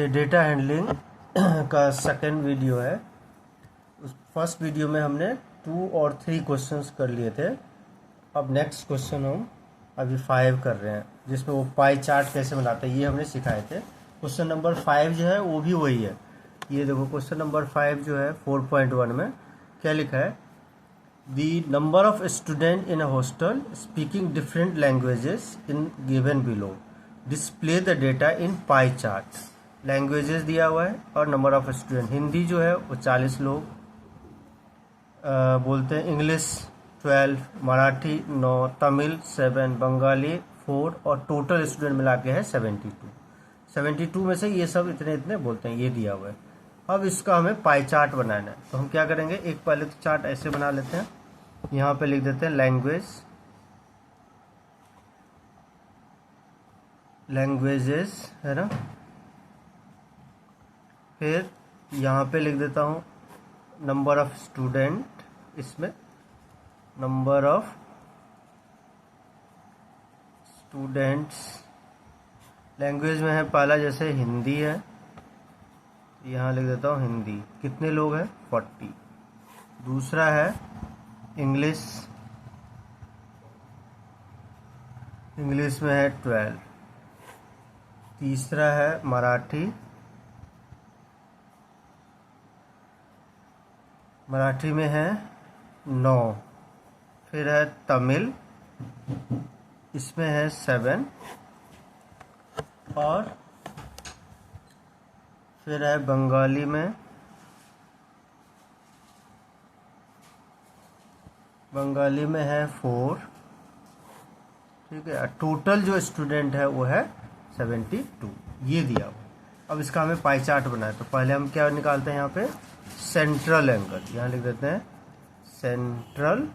ये data handling का second video है। उस फर्स्ट वीडियो में हमने 2 और 3 क्वेश्चंस कर लिए थे। अब नेक्स्ट क्वेश्चन हम अभी 5 कर रहे हैं, जिसमें वो पाई चार्ट कैसे बनाते हैं ये हमने सिखाए थे। क्वेश्चन नंबर 5 जो है वो भी वही है। ये देखो क्वेश्चन नंबर 5 जो है 4.1 में क्या लिखा है, the number of student in a hostel speaking different languages in given below, display the data in pie chart. Languages दिया हुआ है और नंबर ऑफ स्टूडेंट, हिंदी जो है वो 40 लोग बोलते हैं, इंग्लिश 12, मराठी 9, तमिल 7, बंगाली 4 और टोटल स्टूडेंट मिला के है 72 में से ये सब इतने इतने बोलते हैं, ये दिया हुआ है। अब इसका हमें पाई चार्ट बनाना है, तो हम क्या करेंगे, एक पहले तो चार्ट ऐसे बना लेते हैं। यहाँ पे लिख देते हैं लैंग्वेजेस है ना। फिर यहाँ पे लिख देता हूँ नंबर ऑफ स्टूडेंट, इसमें नंबर ऑफ स्टूडेंट्स। लैंग्वेज में है पहला जैसे हिंदी है, यहाँ लिख देता हूँ हिंदी, कितने लोग हैं 40। दूसरा है इंग्लिश, इंग्लिश में है 12। तीसरा है मराठी, मराठी में है 9। फिर है तमिल, इसमें है 7। और फिर है बंगाली में, बंगाली में है 4। ठीक है, टोटल जो स्टूडेंट है वो है 72, ये दिया हुआ। अब इसका हमें पाई चार्ट बनाए, तो पहले हम क्या निकालते हैं, यहाँ पे सेंट्रल एंगल, यहाँ लिख देते हैं सेंट्रल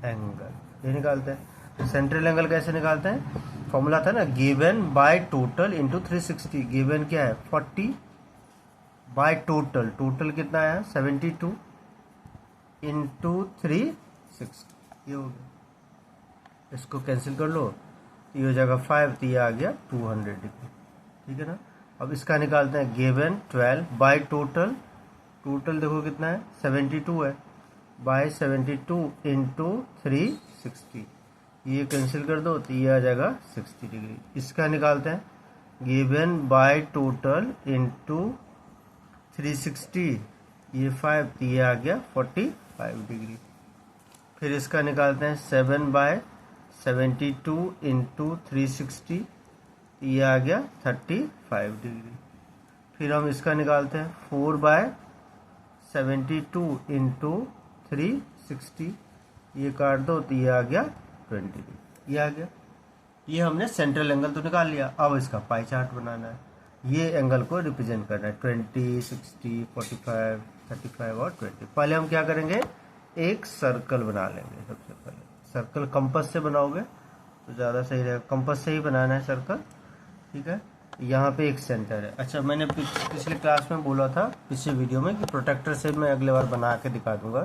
एंगल, ये निकालते हैं। सेंट्रल एंगल कैसे निकालते हैं, फॉर्मूला था ना, given by total into 360। Given क्या है 40 बाय टोटल, टोटल कितना है 72 इंटू 360, ये हो गया। इसको कैंसिल कर लो, तो ये हो जाएगा 5, तो ये आ गया 200 डिग्री। ठीक है ना। अब इसका निकालते हैं, गिवन 12 बाय टोटल, टोटल देखो कितना है 72 है, बाय 72 इंटू 360, ये कैंसिल कर दो तो ये आ जाएगा 60 डिग्री। इसका निकालते हैं, गिवन बाय टोटल इंटू 360, ये 5, तो ये आ गया 45 डिग्री। फिर इसका निकालते हैं 7 बाय 72 इंटू 360, ये आ गया 35 डिग्री। फिर हम इसका निकालते हैं 4 बाय 72 इंटू 360, ये काट दो तो ये आ गया 20 डिग्री, ये आ गया। ये हमने सेंट्रल एंगल तो निकाल लिया। अब इसका पाई चार्ट बनाना है, ये एंगल को रिप्रेजेंट करना है, 20, 60, 45, 35 और 20। पहले हम क्या करेंगे, एक सर्कल बना लेंगे। सबसे पहले सर्कल कंपास से बनाओगे तो ज़्यादा सही रहेगा, कंपास से ही बनाना है सर्कल। ठीक है, यहाँ पे एक सेंटर है। अच्छा, मैंने पिछले क्लास में बोला था, पिछले वीडियो में, कि प्रोटेक्टर से मैं अगले बार बना के दिखा दूंगा।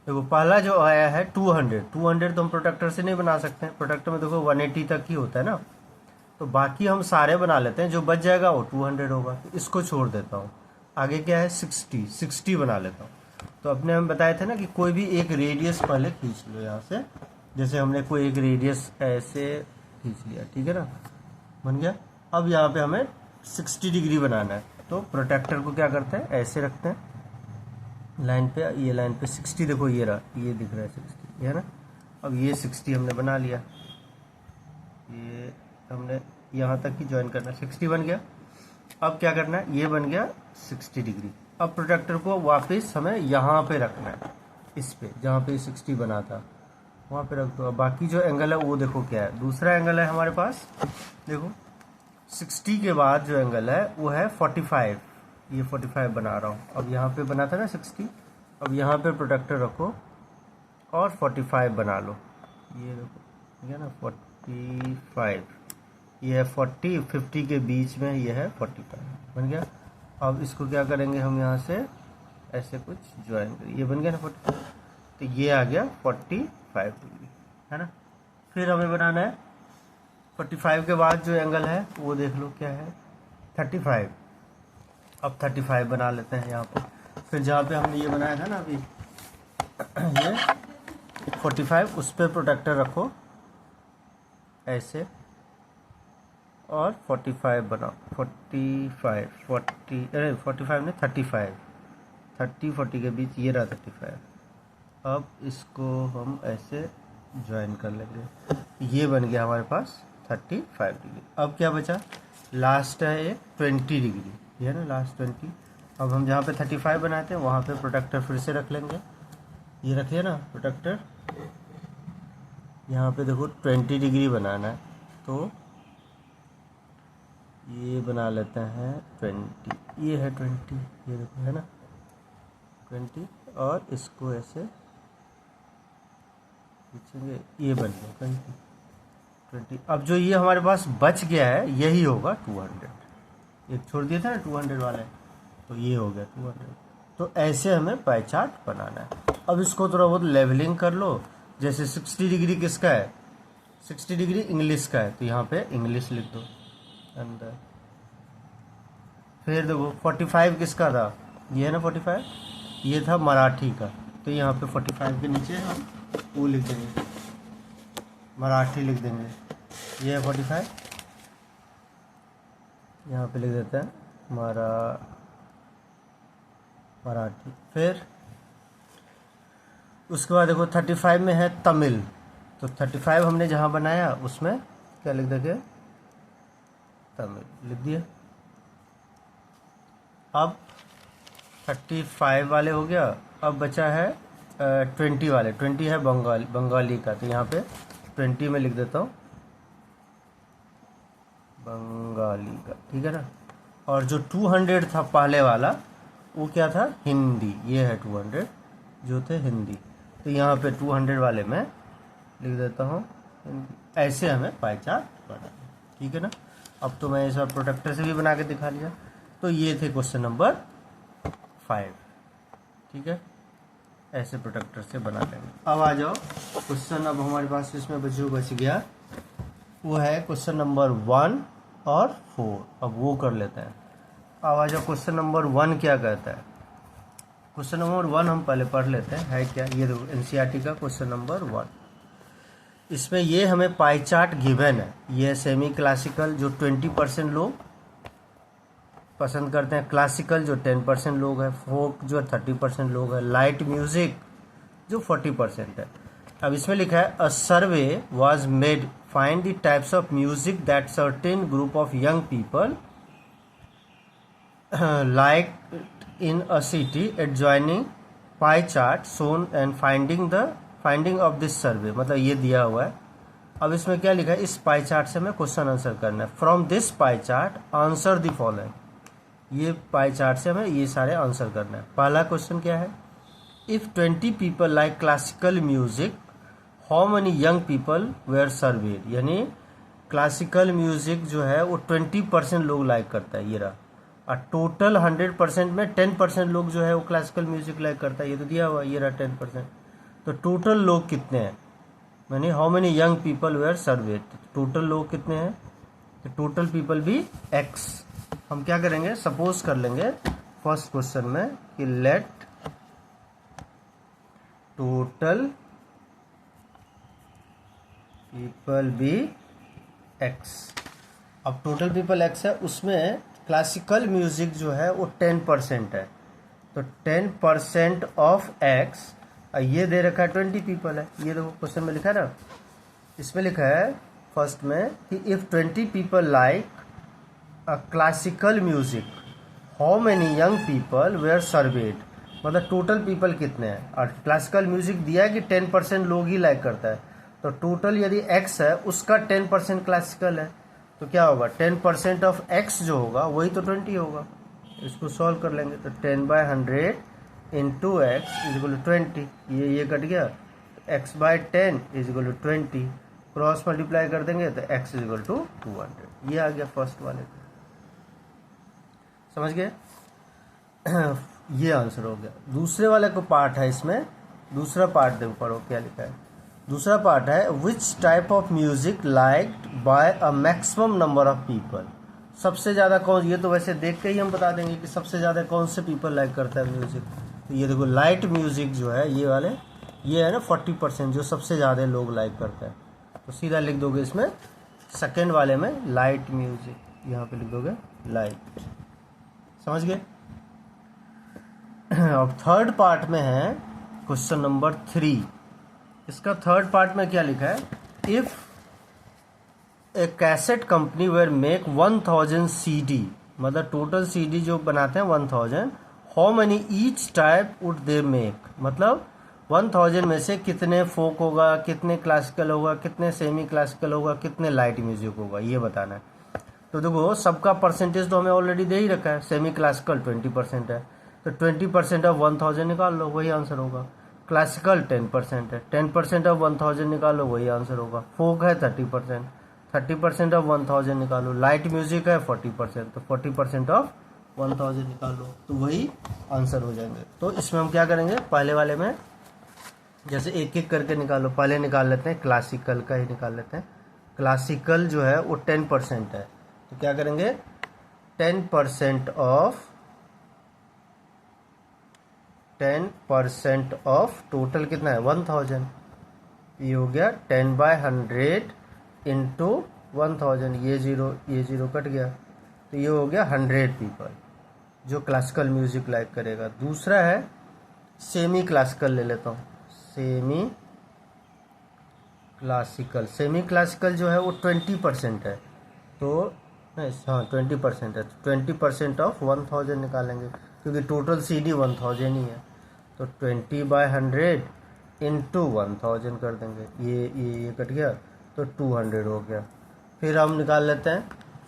देखो पहला जो आया है 200 तो हम प्रोटेक्टर से नहीं बना सकते हैं, प्रोटेक्टर में देखो 180 तक ही होता है ना, तो बाकी हम सारे बना लेते हैं, जो बच जाएगा वो 200 होगा, तो इसको छोड़ देता हूँ। आगे क्या है 60 बना लेता हूँ। तो अपने हम बताए थे ना कि कोई भी एक रेडियस पहले खींच लो यहाँ से, जैसे हमने कोई एक रेडियस ऐसे खींच लिया, ठीक है ना, बन गया। अब यहाँ पे हमें 60 डिग्री बनाना है, तो प्रोटेक्टर को क्या करते हैं, ऐसे रखते हैं लाइन पे, ये लाइन पे 60, देखो ये रहा, ये दिख रहा है 60, ये है ना। अब ये 60 हमने बना लिया, ये हमने यहाँ तक ही ज्वाइन करना है, 60 बन गया। अब क्या करना है, ये बन गया 60 डिग्री। अब प्रोटेक्टर को वापस हमें यहाँ पे रखना है, इस पे जहाँ पे 60 बना था वहाँ पे रख दो। अब बाकी जो एंगल है वो देखो क्या है, दूसरा एंगल है हमारे पास, देखो 60 के बाद जो एंगल है वो है 45, ये 45 बना रहा हूँ। अब यहाँ पे बना था ना 60, अब यहाँ पे प्रोटेक्टर रखो और 45 बना लो, ये देखो, ठीक है ना, 45, ये है 40, 50 के बीच में ये है 45, बन गया। अब इसको क्या करेंगे, हम यहाँ से ऐसे कुछ ज्वाइन करें, ये बन गया ना 45, तो ये आ गया 45 डिग्री, है ना। फिर हमें बनाना है 45 के बाद जो एंगल है वो देख लो क्या है 35, अब 35 बना लेते हैं यहाँ पे। फिर जहाँ पे हमने ये बनाया था ना अभी ये 45, उस पर प्रोटेक्टर रखो ऐसे, और 45 बनाओ। 45 नहीं 35, 30-40 के बीच ये रहा 35। अब इसको हम ऐसे ज्वाइन कर लेंगे, ये बन गया हमारे पास 35 डिग्री। अब क्या बचा, लास्ट है एक 20 डिग्री, ये है ना लास्ट 20। अब हम जहाँ पे 35 बनाते हैं वहाँ पे प्रोटेक्टर फिर से रख लेंगे, ये रखिए ना प्रोटेक्टर। यहाँ पे देखो 20 डिग्री बनाना है, तो ये बना लेते हैं 20, ये है 20, ये देखो है ना 20, और इसको ऐसे खींचेंगे, ये बन गया 20। अब जो ये हमारे पास बच गया है यही होगा 200, एक छोड़ दिया था ना 200 वाला, तो ये हो गया 200। तो ऐसे हमें पाई चार्ट बनाना है। अब इसको थोड़ा बहुत लेवलिंग कर लो, जैसे 60 डिग्री किसका है, 60 डिग्री इंग्लिश का है, तो यहाँ पे इंग्लिश लिख दो अंदर। फिर देखो 45 किसका था, ये है ना 45, ये था मराठी का, तो यहाँ पे 45 के नीचे हम वो लिख देंगे, मराठी लिख देंगे। ये है 45, यहाँ पे लिख देते हैं मराठी। फिर उसके बाद देखो 35 में है तमिल, तो 35 हमने जहाँ बनाया उसमें क्या लिख देंगे, तमिल लिख दिया। अब 35 वाले हो गया, अब बचा है 20 वाले, 20 है बंगाली का, तो यहाँ पे 20 में लिख देता हूँ बंगाली का, ठीक है ना। और जो 200 था पहले वाला वो क्या था, हिंदी, ये है 200 जो थे हिंदी, तो यहाँ पे 200 वाले में लिख देता हूँ हिंदी। ऐसे हमें पाई चार्ट बनाना, ठीक है ना। अब तो मैं इस प्रोटेक्टर से भी बना के दिखा लिया। तो ये थे क्वेश्चन नंबर 5, ठीक है, ऐसे प्रोटेक्टर से बना लेंगे। अब आ जाओ क्वेश्चन, अब हमारे पास इसमें बच गया वो है क्वेश्चन नंबर 1 और 4, अब वो कर लेते हैं। अब आ जाओ क्वेश्चन नंबर 1 क्या कहता है। क्वेश्चन नंबर 1 हम पहले पढ़ लेते हैं, है क्या, ये देखो एनसीईआरटी का क्वेश्चन नंबर 1। इसमें ये हमें पाई चार्ट गिवन है, ये सेमी क्लासिकल जो 20% लोग पसंद करते हैं, क्लासिकल जो 10% लोग हैं, फोक जो 30% लोग हैं, लाइट म्यूजिक जो 40% है। अब इसमें लिखा है a survey was made find the types of music that certain group of young people like in a city adjoining pie chart shown and finding of this survey, मतलब ये दिया हुआ है। अब इसमें क्या लिखा है, इस पाई चार्ट से हमें क्वेश्चन आंसर करना है। From this pie chart answer the following, ये पाई चार्ट से हमें ये सारे आंसर करना है। पहला क्वेश्चन क्या है, if 20 people like classical music how many young people were surveyed, यानी क्लासिकल म्यूजिक जो है वो 20% लोग लाइक करता है, ये रहा। और टोटल 100% में 10% लोग जो है वो क्लासिकल म्यूजिक लाइक करता है, ये तो दिया हुआ, ये रहा 10%। तो टोटल लोग कितने हैं, यानी how many young people were surveyed, total लोग कितने हैं, तो टोटल पीपल भी x। हम क्या करेंगे, सपोज कर लेंगे फर्स्ट क्वेश्चन में कि let total people be x। अब टोटल पीपल x है, उसमें क्लासिकल म्यूजिक जो है वो 10% है, तो 10% ऑफ x, ये दे रखा है 20 पीपल है, ये देखो क्वेश्चन में लिखा है ना, इसमें लिखा है फर्स्ट में कि if 20 people like a classical music how many young people were surveyed, मतलब टोटल पीपल कितने हैं, और क्लासिकल म्यूजिक दिया है कि 10% लोग ही लाइक करता है, तो टोटल यदि x है उसका 10% क्लासिकल है, तो क्या होगा 10% ऑफ x जो होगा वही तो 20 होगा। इसको सॉल्व कर लेंगे, तो 10/100 into x is equal to 20, ये कट गया, x/10 is equal to 20, cross multiply कर देंगे तो x इज इक्वल टू 200, ये आ गया फर्स्ट वाले का, समझ गए। ये आंसर हो गया। दूसरे वाले को पार्ट है, इसमें दूसरा पार्ट देखो, पढ़ो क्या लिखा है। दूसरा पार्ट है which type of music liked by a maximum number of people सबसे ज़्यादा कौन, ये तो वैसे देख के ही हम बता देंगे कि सबसे ज़्यादा कौन से पीपल लाइक करता है म्यूज़िक। तो ये देखो लाइट म्यूज़िक जो है ये वाले, ये है ना 40% जो सबसे ज़्यादा लोग लाइक करता है। तो सीधा लिख दोगे इसमें सेकेंड वाले में लाइट म्यूज़िक, यहाँ पे लिख दोगे लाइट। समझ गए। अब थर्ड पार्ट में है क्वेश्चन नंबर 3। इसका थर्ड पार्ट में क्या लिखा है, if a cassette company were make 1000 CD, मतलब टोटल CD जो बनाते हैं 1000, how many each type would they make, मतलब 1000 में से कितने फोक होगा, कितने क्लासिकल होगा, कितने सेमी क्लासिकल होगा, कितने लाइट म्यूजिक होगा, ये बताना है। तो देखो सबका परसेंटेज तो हमें ऑलरेडी दे ही रखा है। सेमी क्लासिकल 20% है, तो 20% ऑफ 1000 निकाल लो, वही आंसर होगा। क्लासिकल 10% है, 10% ऑफ 1000 निकालो, वही आंसर होगा। फोक है 30%, 30% ऑफ 1000 निकालो। लाइट म्यूजिक है 40%, तो 40% ऑफ 1000 निकालो, तो वही आंसर हो जाएंगे। तो इसमें हम क्या करेंगे, पहले वाले में जैसे एक एक करके निकालो। पहले निकाल लेते हैं क्लासिकल का ही निकाल लेते हैं। क्लासिकल जो है वो 10% है, तो क्या करेंगे 10% ऑफ टोटल कितना है 1000, ये हो गया 10/100 इंटू 1000, ये जीरो कट गया, तो ये हो गया 100 पीपल जो क्लासिकल म्यूजिक लाइक करेगा। दूसरा है सेमी क्लासिकल, ले लेता हूँ सेमी क्लासिकल जो है वो 20% है, तो नहीं हाँ 20% है, तो 20% ऑफ 1000 निकालेंगे क्योंकि टोटल CD 1000 ही है, तो 20/100 इंटू 1000 कर देंगे, ये कट गया, तो 200 हो गया। फिर हम निकाल लेते हैं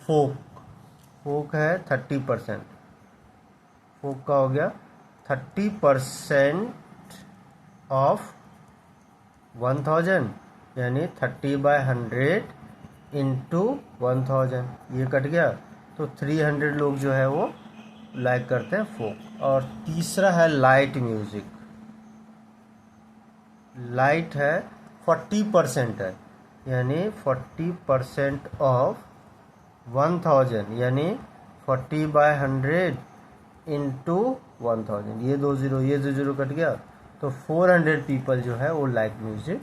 फोक है 30%, फोक का हो गया 30% ऑफ 1000 यानी 30/100 इंटू 1000, ये कट गया, तो 300 लोग जो है वो लाइक करते हैं फोक। और तीसरा है लाइट म्यूजिक, लाइट है 40% है, यानी 40% ऑफ 1000 यानी 40/100 इंटू 1000, ये 2 0 कट गया, तो 400 पीपल जो है वो लाइट म्यूजिक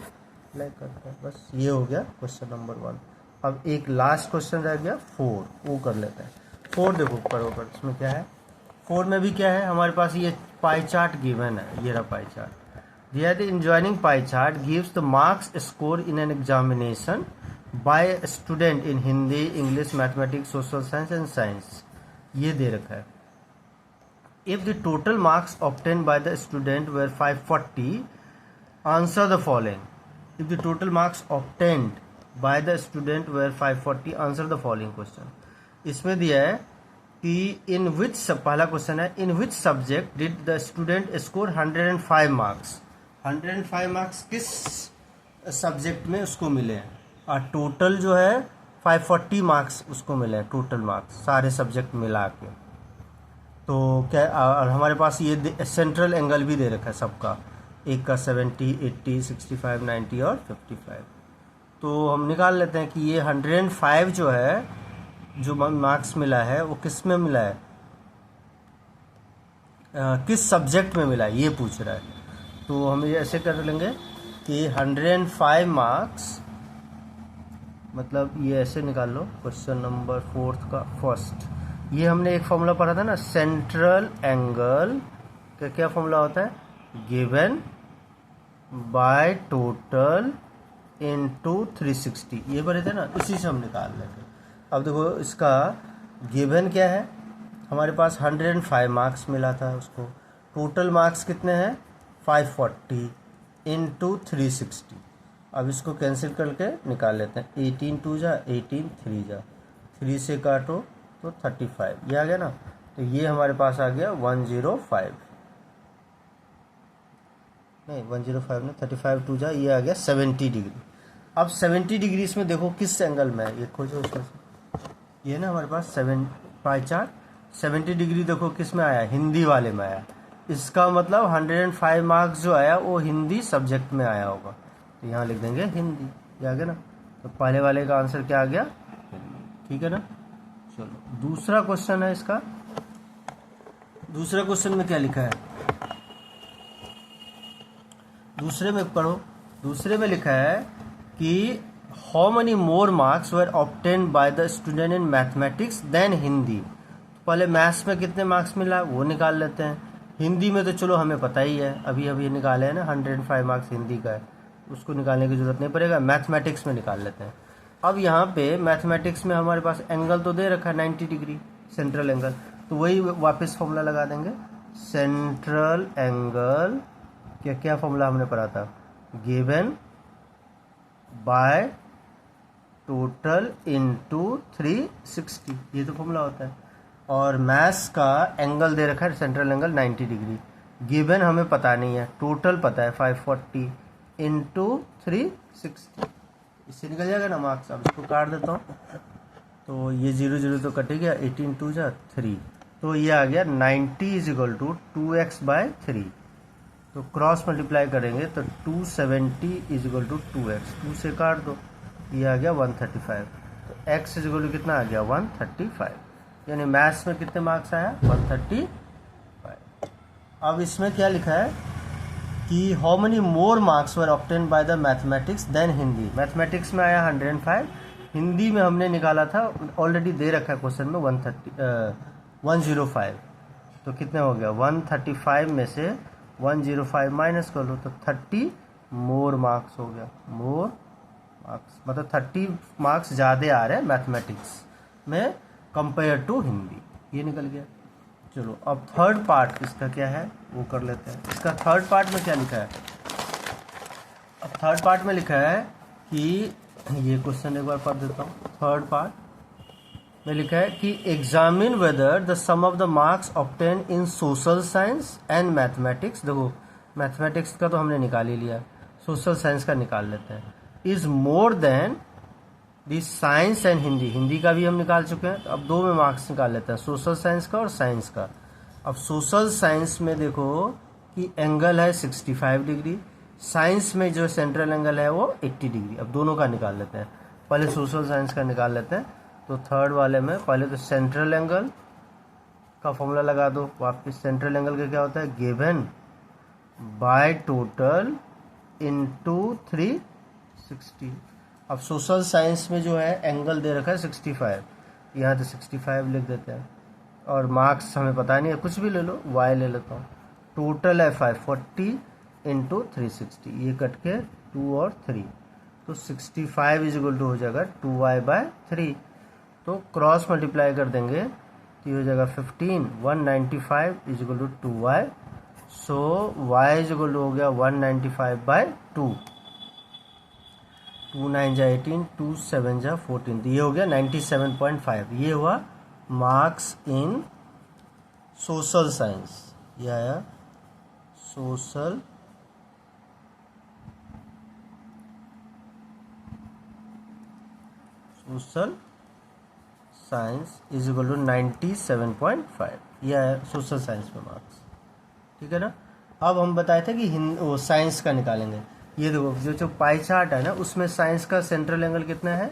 लाइक करता है। बस ये हो गया क्वेश्चन नंबर 1। अब एक लास्ट क्वेश्चन रह गया 4, वो कर लेते हैं। 4 देखो बराबर इसमें क्या है, 4 में भी क्या है हमारे पास, ये पाई चार्ट गिवन है, ये रहा पाई चार्ट। दिया the adjoining pie chart gives the marks score in an examination by student in Hindi, English, mathematics, social science and science, ये दे रखा है। If the total marks obtained by the student were 540, answer the following. If the total marks obtained by the student were 540, answer the following question. इसमें दिया है कि in which, पहला question है, in which subject did the student score 105 marks? 105 marks किस subject में उसको मिले हैं, और टोटल जो है 540 मार्क्स उसको मिले हैं, टोटल मार्क्स सारे सब्जेक्ट मिला के। तो क्या, और हमारे पास ये सेंट्रल एंगल भी दे रखा है सबका, एक का 70, 80, 65, 90 और 55। तो हम निकाल लेते हैं कि ये 105 जो है जो मार्क्स मिला है वो किस में मिला है, किस सब्जेक्ट में मिला है, ये पूछ रहा है। तो हम ये ऐसे कर लेंगे कि 105 मार्क्स, मतलब ये ऐसे निकाल लो क्वेश्चन नंबर 4 का फर्स्ट, ये हमने एक फॉर्मूला पढ़ा था ना, सेंट्रल एंगल का क्या फॉर्मूला होता है, गिवन बाय टोटल इनटू 360, ये पढ़े थे ना, इसी से हम निकाल लेंगे। अब देखो इसका गिवन क्या है, हमारे पास 105 मार्क्स मिला था उसको, टोटल मार्क्स कितने हैं 540 इंटू 360। अब इसको कैंसिल करके निकाल लेते हैं, 18 2 जा 18, 3 जा 3 से काटो तो 35, ये आ गया ना। तो ये हमारे पास आ गया 105, नहीं 105 नहीं, 35 2 जा, ये आ गया 70 डिग्री। अब 70 डिग्री इसमें देखो किस एंगल में है, ये खोजो उसमें से, ये ना हमारे पास 7 पाई चार्ट 70 डिग्री देखो किस में आया, हिंदी वाले में आया। इसका मतलब 105 मार्क्स जो आया वो हिंदी सब्जेक्ट में आया होगा, तो यहाँ लिख देंगे हिंदी, ये आ गया ना। तो पहले वाले का आंसर क्या आ गया, ठीक है ना। चलो दूसरा क्वेश्चन है इसका। दूसरा क्वेश्चन में क्या लिखा है, दूसरे में पढ़ो। दूसरे में लिखा है कि how many more marks were obtained by the student in mathematics than Hindi. पहले मैथ्स में कितने मार्क्स मिला वो निकाल लेते हैं। हिंदी में तो चलो हमें पता ही है, अभी अभी निकाले हैं ना, 105 मार्क्स हिंदी का है, उसको निकालने की जरूरत नहीं पड़ेगा। मैथमेटिक्स में निकाल लेते हैं। अब यहाँ पे मैथमेटिक्स में हमारे पास एंगल तो दे रखा है 90 डिग्री सेंट्रल एंगल, तो वही वापस फॉर्मूला लगा देंगे। सेंट्रल एंगल क्या क्या फॉर्मूला हमने पढ़ा था, गिवन बाय टोटल इनटू 360, ये तो फॉर्मूला होता है। और मैथ्स का एंगल दे रखा है सेंट्रल एंगल 90 डिग्री, गिवन हमें पता नहीं है, टोटल पता है 540 इंटू 360, इससे निकल जाएगा ना मार्क्स। अब इसको काट देता हूँ, तो ये 0 0 तो कट गया, 18 2 जा 3, तो ये आ गया 90 इज इक्वल टू 2x/3। तो क्रॉस मल्टीप्लाई करेंगे तो 270 इज इक्वल टू 2x, 2 से काट दो, ये आ गया 135। तो x इज इक्वल टू कितना आ गया 135, यानी मैथ्स में कितने मार्क्स आया 135। अब इसमें क्या लिखा है कि how many more marks were obtained by the mathematics than Hindi. Mathematics में आया 105, हिंदी में हमने निकाला था, ऑलरेडी दे रखा है क्वेश्चन में 105। तो कितने हो गया 135 में से 105 माइनस कर लो तो 30 मोर मार्क्स हो गया। मोर मार्क्स मतलब 30 मार्क्स ज़्यादा आ रहे हैं मैथमेटिक्स में कंपेयर टू हिंदी, ये निकल गया। चलो अब थर्ड पार्ट इसका क्या है वो कर लेते हैं। इसका थर्ड पार्ट में क्या लिखा है, अब थर्ड पार्ट में लिखा है कि ये क्वेश्चन एक बार पढ़ देता हूँ। थर्ड पार्ट में लिखा है कि examine whether the sum of the marks obtained in social science and mathematics. देखो मैथमेटिक्स का तो हमने निकाल ही लिया, सोशल साइंस का निकाल लेते हैं। Is more then the science and Hindi, Hindi का भी हम निकाल चुके हैं, तो अब 2 में मार्क्स निकाल लेते हैं, सोशल साइंस का और साइंस का। अब सोशल साइंस में देखो कि एंगल है 65 डिग्री, साइंस में जो सेंट्रल एंगल है वो 80 डिग्री। अब दोनों का निकाल लेते हैं, पहले सोशल साइंस का निकाल लेते हैं। तो थर्ड वाले में पहले तो सेंट्रल एंगल का फॉर्मूला लगा दो वापस। सेंट्रल एंगल का क्या होता है, गिवन बाय टोटल इनटू 360। अब सोशल साइंस में जो है एंगल दे रखा है 65, यहाँ तो 65 लिख देते हैं, और मार्क्स हमें पता नहीं है, कुछ भी ले लो, y ले लेता हूँ। टोटल है 540 इंटू 360, ये कट के 2 और 3, तो 65 इज इक्वल टू हो जाएगा 2y/3। तो क्रॉस मल्टीप्लाई कर देंगे तो ये हो जाएगा 15, 195 is equal to 2y। So y is equal to हो गया 195/2, 2 9 जा 18, 2 7 जा 14, तो ये हो गया 97.5। ये हुआ मार्क्स इन सोशल साइंस, ये आया social science is equal to 97.5, ये आया सोशल साइंस में मार्क्स। ठीक है ना। अब हम बताए थे कि वो साइंस का निकालेंगे। ये देखो जो पाई चार्ट है ना, उसमें साइंस का सेंट्रल एंगल कितना है,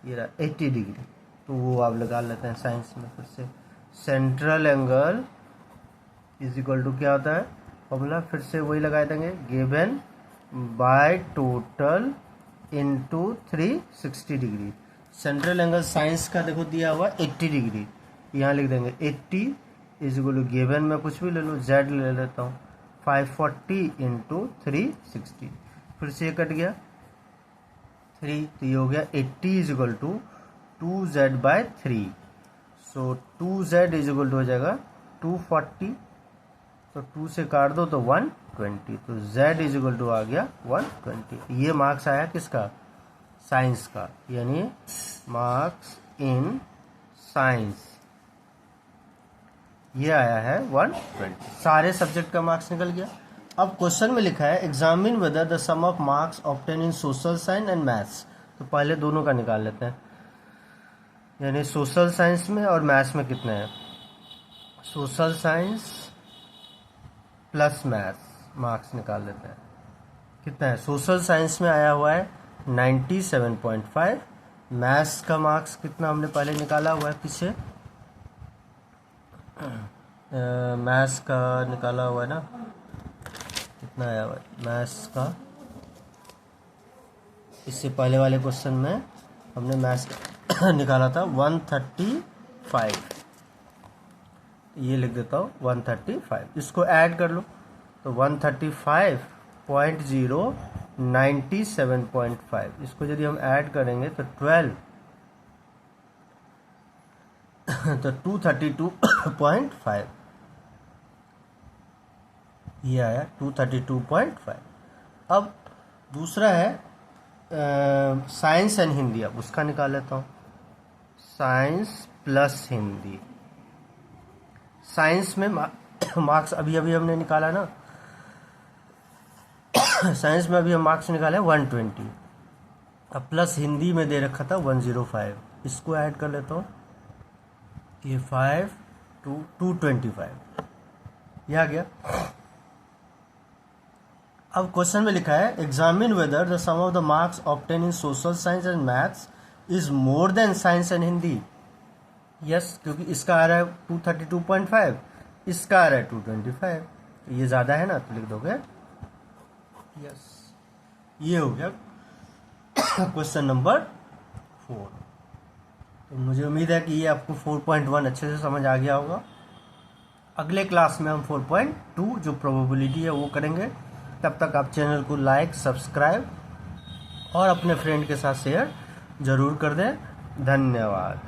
ये रहा 80 डिग्री, तो वो आप लगा लेते हैं साइंस में। फिर से central angle is equal to क्या होता है फॉर्मूला, फिर से वही लगा देंगे, given by total into 360 degree. Central angle science का देखो दिया हुआ 80 डिग्री, यहाँ लिख देंगे 80 इज इक्वल टू गिवन में कुछ भी ले लो, जेड ले लेता हूँ, 540 इंटू 360, फिर से ये कट गया 3, तो ये हो गया 80 is equal to 2z/3। So 2z is equal to हो जाएगा 240, तो 2 से काट दो तो 120, तो z इज इक्वल टू आ गया 120। ये मार्क्स आया किसका, साइंस का, यानी मार्क्स इन साइंस ये आया है 120। सारे सब्जेक्ट का मार्क्स निकल गया। अब क्वेश्चन में लिखा है examine whether the sum of marks obtained in social science and maths. तो पहले दोनों का निकाल लेते हैं, यानी सोशल साइंस में और मैथ्स में कितने हैं। Social science plus maths marks निकाल लेते हैं, कितना है। सोशल साइंस में आया हुआ है 97.5, मैथ्स का मार्क्स कितना हमने पहले निकाला हुआ है, किससे मैथ्स का निकाला हुआ है ना, कितना आया हुआ है मैथ्स का, इससे पहले वाले क्वेश्चन में हमने मैथ्स का निकाला था 135, ये लिख देता हूँ 135, इसको ऐड कर लो तो 135.097.5, इसको यदि हम ऐड करेंगे तो 12 तो 232.5, ये आया 232.5। अब दूसरा है साइंस एंड हिंदी, अब उसका निकाल लेता हूँ, साइंस प्लस हिंदी। साइंस में मार्क्स अभी अभी हमने निकाला ना, साइंस में अभी हम मार्क्स निकाले 120, अब प्लस हिंदी में दे रखा था 105, इसको ऐड कर लेता हूँ, ये 5 to 225, यह आ गया। अब क्वेश्चन में लिखा है examine whether the sum of the marks obtained in social science and maths is more than science and Hindi. Yes, क्योंकि इसका आ रहा है 232.5, इसका आ रहा है 225, तो ये ज़्यादा है ना, तो लिख दोगे यस। ये हो गया क्वेश्चन नंबर 4। तो मुझे उम्मीद है कि ये आपको 4.1 अच्छे से समझ आ गया होगा। अगले क्लास में हम 4.2 जो प्रोबेबिलिटी है वो करेंगे। तब तक आप चैनल को लाइक, सब्सक्राइब और अपने फ्रेंड के साथ शेयर ज़रूर कर दें। धन्यवाद।